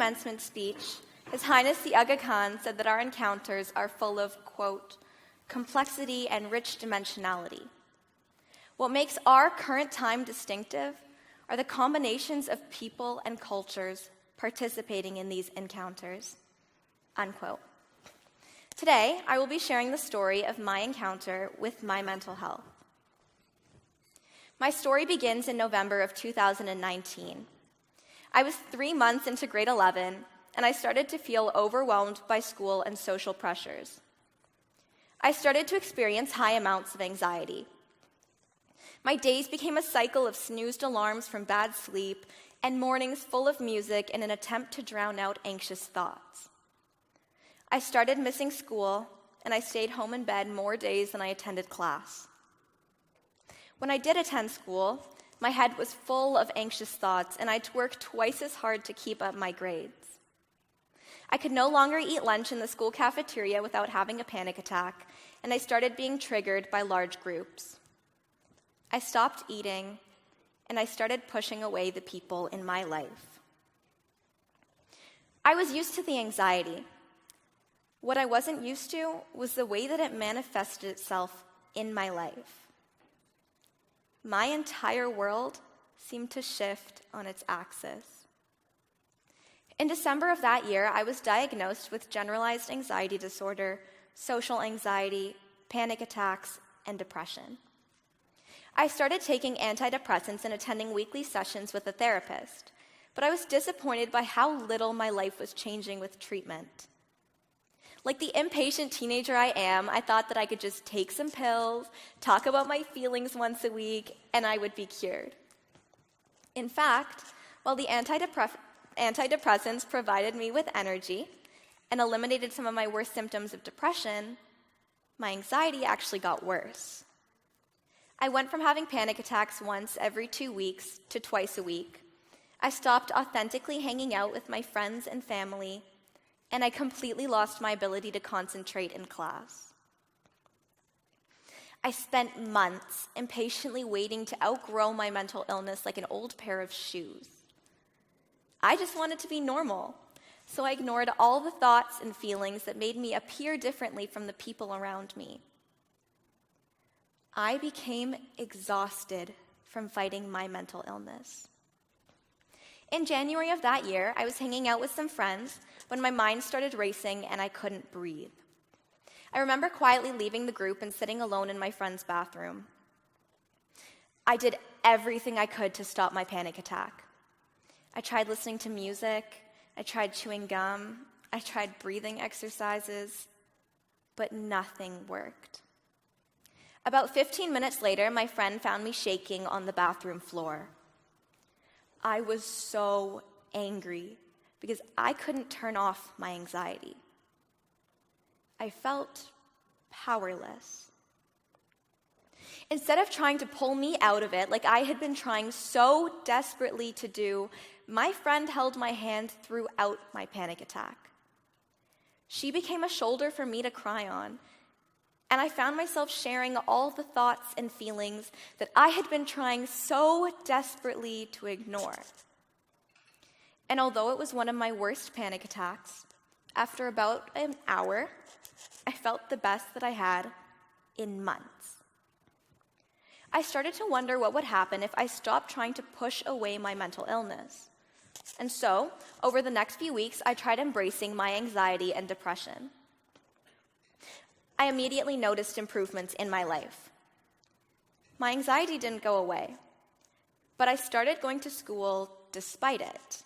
commencement speech, His Highness the Aga Khan said that our encounters are full of, quote, complexity and rich dimensionality. What makes our current time distinctive are the combinations of people and cultures participating in these encounters, unquote. Today, I will be sharing the story of my encounter with my mental health. My story begins in November of 2019. I was 3 months into grade 11, and I started to feel overwhelmed by school and social pressures. I started to experience high amounts of anxiety. My days became a cycle of snoozed alarms from bad sleep and mornings full of music in an attempt to drown out anxious thoughts. I started missing school, and I stayed home in bed more days than I attended class. When I did attend school, my head was full of anxious thoughts, and I had to work twice as hard to keep up my grades. I could no longer eat lunch in the school cafeteria without having a panic attack, and I started being triggered by large groups. I stopped eating, and I started pushing away the people in my life. I was used to the anxiety. What I wasn't used to was the way that it manifested itself in my life. My entire world seemed to shift on its axis. In December of that year, I was diagnosed with generalized anxiety disorder, social anxiety, panic attacks, and depression. I started taking antidepressants and attending weekly sessions with a therapist, but I was disappointed by how little my life was changing with treatment. Like the impatient teenager I am, I thought that I could just take some pills, talk about my feelings once a week, and I would be cured. In fact, while the antidepressants provided me with energy and eliminated some of my worst symptoms of depression, my anxiety actually got worse. I went from having panic attacks once every 2 weeks to twice a week. I stopped authentically hanging out with my friends and family, and I completely lost my ability to concentrate in class. I spent months impatiently waiting to outgrow my mental illness like an old pair of shoes. I just wanted to be normal, so I ignored all the thoughts and feelings that made me appear differently from the people around me. I became exhausted from fighting my mental illness. In January of that year, I was hanging out with some friends when my mind started racing and I couldn't breathe. I remember quietly leaving the group and sitting alone in my friend's bathroom. I did everything I could to stop my panic attack. I tried listening to music, I tried chewing gum, I tried breathing exercises, but nothing worked. About 15 minutes later, my friend found me shaking on the bathroom floor. I was so angry because I couldn't turn off my anxiety. I felt powerless. Instead of trying to pull me out of it like I had been trying so desperately to do, my friend held my hand throughout my panic attack. She became a shoulder for me to cry on, and I found myself sharing all the thoughts and feelings that I had been trying so desperately to ignore. And although it was one of my worst panic attacks, after about an hour, I felt the best that I had in months. I started to wonder what would happen if I stopped trying to push away my mental illness. And so, over the next few weeks, I tried embracing my anxiety and depression. I immediately noticed improvements in my life. My anxiety didn't go away, but I started going to school despite it.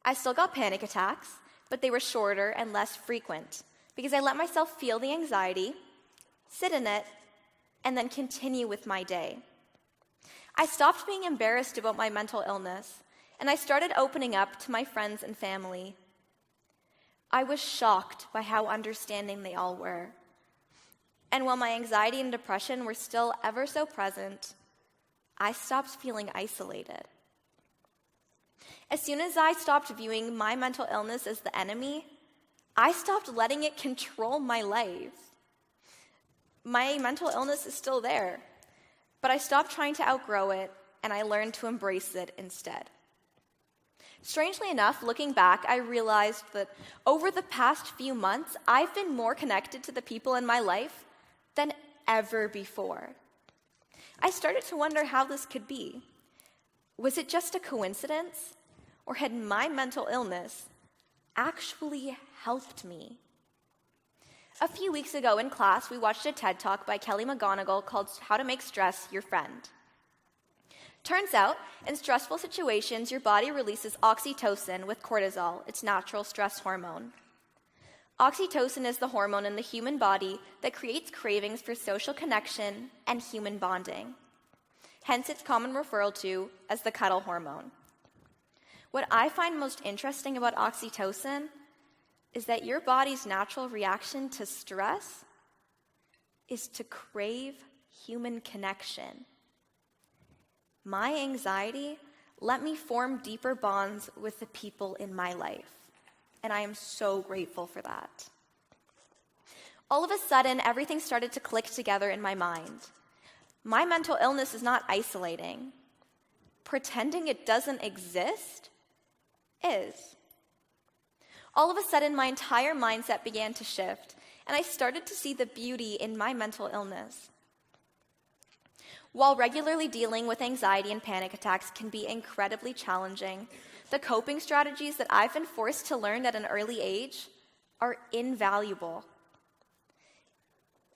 I still got panic attacks, but they were shorter and less frequent because I let myself feel the anxiety, sit in it, and then continue with my day. I stopped being embarrassed about my mental illness, and I started opening up to my friends and family. I was shocked by how understanding they all were. And while my anxiety and depression were still ever so present, I stopped feeling isolated. As soon as I stopped viewing my mental illness as the enemy, I stopped letting it control my life. My mental illness is still there, but I stopped trying to outgrow it, and I learned to embrace it instead. Strangely enough, looking back, I realized that over the past few months, I've been more connected to the people in my life than ever before. I started to wonder how this could be. Was it just a coincidence? Or had my mental illness actually helped me? A few weeks ago in class, we watched a TED Talk by Kelly McGonigal called How to Make Stress Your Friend. Turns out, in stressful situations, your body releases oxytocin with cortisol, its natural stress hormone. Oxytocin is the hormone in the human body that creates cravings for social connection and human bonding. Hence, it's commonly referred to as the cuddle hormone. What I find most interesting about oxytocin is that your body's natural reaction to stress is to crave human connection. My anxiety let me form deeper bonds with the people in my life, and I am so grateful for that. All of a sudden, everything started to click together in my mind. My mental illness is not isolating. Pretending it doesn't exist is. All of a sudden, my entire mindset began to shift, and I started to see the beauty in my mental illness. While regularly dealing with anxiety and panic attacks can be incredibly challenging, the coping strategies that I've been forced to learn at an early age are invaluable.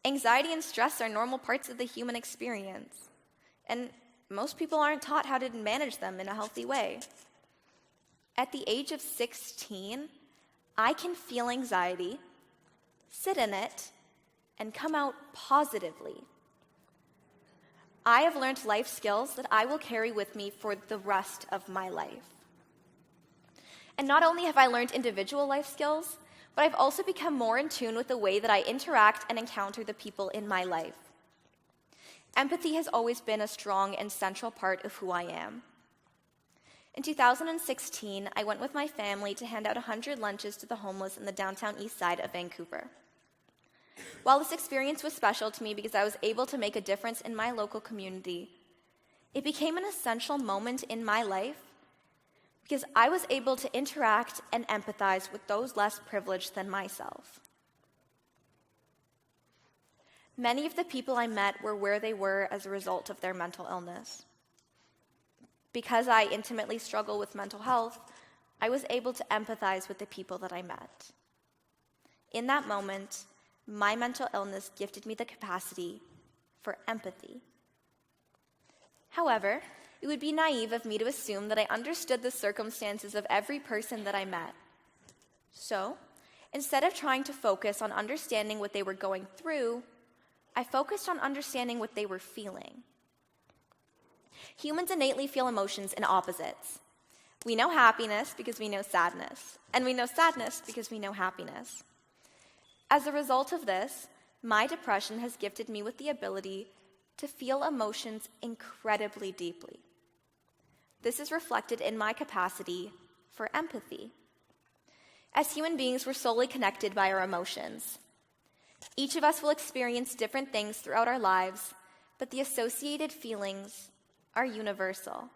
Anxiety and stress are normal parts of the human experience, and most people aren't taught how to manage them in a healthy way. At the age of 16, I can feel anxiety, sit in it, and come out positively. I have learned life skills that I will carry with me for the rest of my life. And not only have I learned individual life skills, but I've also become more in tune with the way that I interact and encounter the people in my life. Empathy has always been a strong and central part of who I am. In 2016, I went with my family to hand out 100 lunches to the homeless in the downtown east side of Vancouver. While this experience was special to me because I was able to make a difference in my local community, it became an essential moment in my life because I was able to interact and empathize with those less privileged than myself. Many of the people I met were where they were as a result of their mental illness. Because I intimately struggle with mental health, I was able to empathize with the people that I met. In that moment, my mental illness gifted me the capacity for empathy. However, it would be naive of me to assume that I understood the circumstances of every person that I met. So, instead of trying to focus on understanding what they were going through, I focused on understanding what they were feeling. Humans innately feel emotions in opposites. We know happiness because we know sadness, and we know sadness because we know happiness. As a result of this, my depression has gifted me with the ability to feel emotions incredibly deeply. This is reflected in my capacity for empathy. As human beings, we're solely connected by our emotions. Each of us will experience different things throughout our lives, but the associated feelings are universal.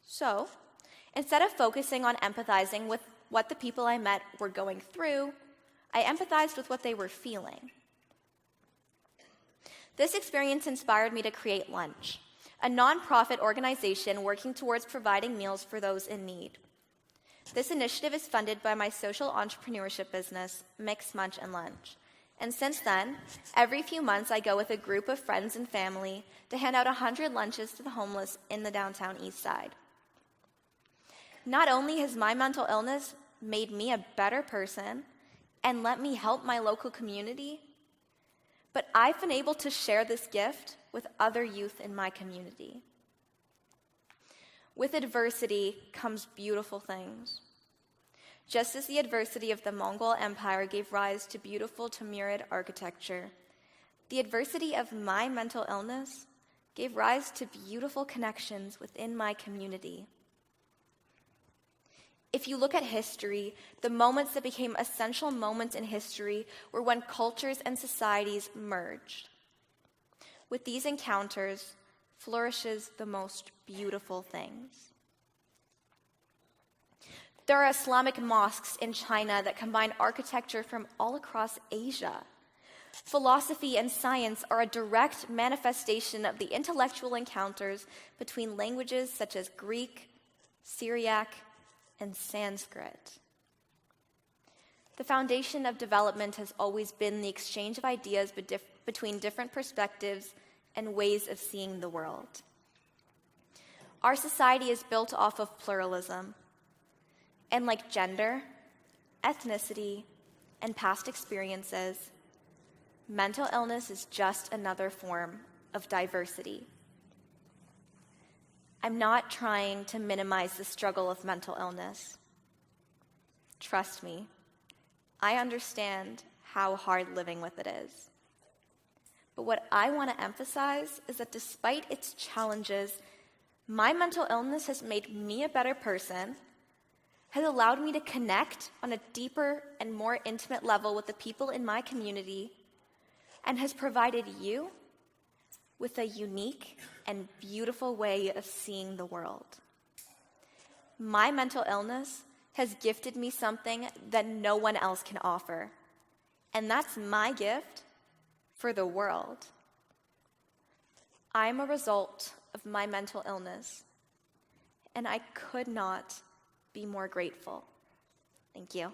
So, instead of focusing on empathizing with what the people I met were going through, I empathized with what they were feeling. This experience inspired me to create Lunch, a nonprofit organization working towards providing meals for those in need. This initiative is funded by my social entrepreneurship business, Mix, Munch, and Lunch. And since then, every few months I go with a group of friends and family to hand out 100 lunches to the homeless in the downtown east side. Not only has my mental illness made me a better person and let me help my local community, but I've been able to share this gift with other youth in my community. With adversity comes beautiful things. Just as the adversity of the Mongol Empire gave rise to beautiful Timurid architecture, the adversity of my mental illness gave rise to beautiful connections within my community. If you look at history, the moments that became essential moments in history were when cultures and societies merged. With these encounters flourishes the most beautiful things. There are Islamic mosques in China that combine architecture from all across Asia. Philosophy and science are a direct manifestation of the intellectual encounters between languages such as Greek, Syriac, and Sanskrit. The foundation of development has always been the exchange of ideas between different perspectives and ways of seeing the world. Our society is built off of pluralism, and like gender, ethnicity, and past experiences, mental illness is just another form of diversity. I'm not trying to minimize the struggle of mental illness. Trust me, I understand how hard living with it is. But what I want to emphasize is that despite its challenges, my mental illness has made me a better person, has allowed me to connect on a deeper and more intimate level with the people in my community, and has provided you with a unique and beautiful way of seeing the world. My mental illness has gifted me something that no one else can offer, and that's my gift for the world. I'm a result of my mental illness, and I could not be more grateful. Thank you.